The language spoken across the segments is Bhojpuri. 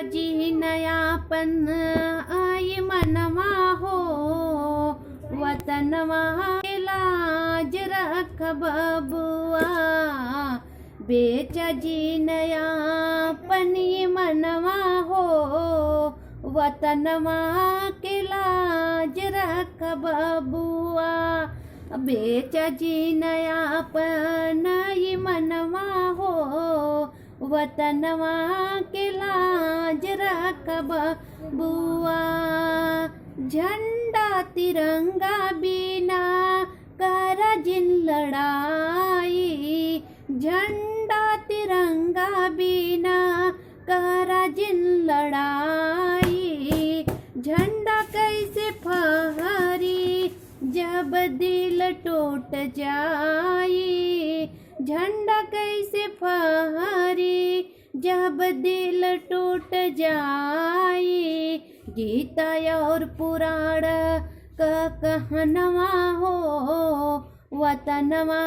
जी नयापन आई मनवा हो, वतनवा के लाज रख बबुआ। बेचा जी नयापन ये मनवा हो, वतनवा के लाज रख बबुआ। बेचा जी नयापन ये मनवा हो, वतनवा के लाज रख बबुआ। झंडा तिरंगा बिना कर जिन लड़ाई, झंडा तिरंगा बिना कर जिन लड़ाई। झंडा कैसे फहरी जब दिल टूट जाई, झंडा कैसे फहरी जब दिल टूट जाई। गीता और पुराण का कहनवा हो, वतनवा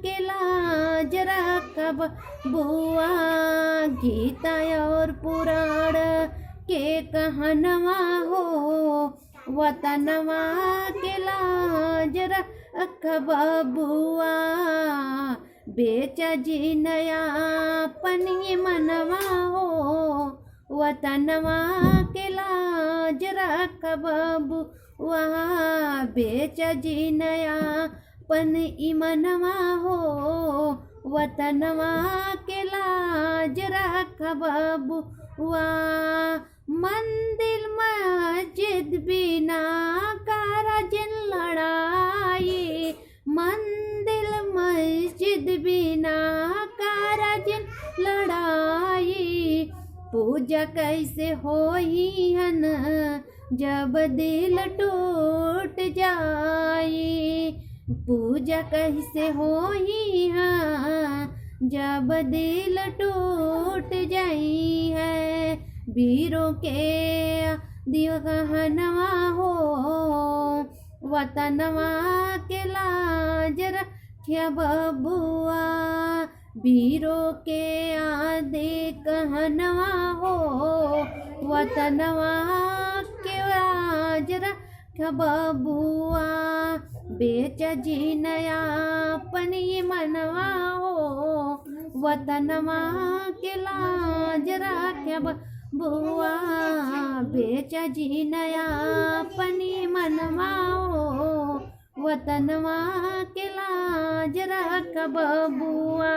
के लाज रख बबुआ। गीता और पुराण के कहनवा हो, वतनवा के लाज रख बबुआ। बेचा जी नयापन ये मनवा हो, वतनवा के लाज रख बबुआ। बेचा जी नयापन ये मनवा हो, वतनवा के लाज रख बबुआ। मंदिर मस्जिद बिना कर जिन लड़ाई, मंदिर मस्जिद बिना कर जिन लड़ाई। पूजा कैसे होई हन जब दिल टूट जाई, पूजा कैसे होई है जब दिल टूट जाई है। वीरों के दिवहनवा हो, वतनवा के लाज रखिया बबुआ। वीरों के आदे कहनवा हो, वतनवा के लाज रखिया बबुआ। बेचा जी नयापन ये मनवा हो, वतनवा के लाज रखिया बबुआ। बेचा जी नयापन ये मनवा हो, वतनवा के लाज रख बबुआ।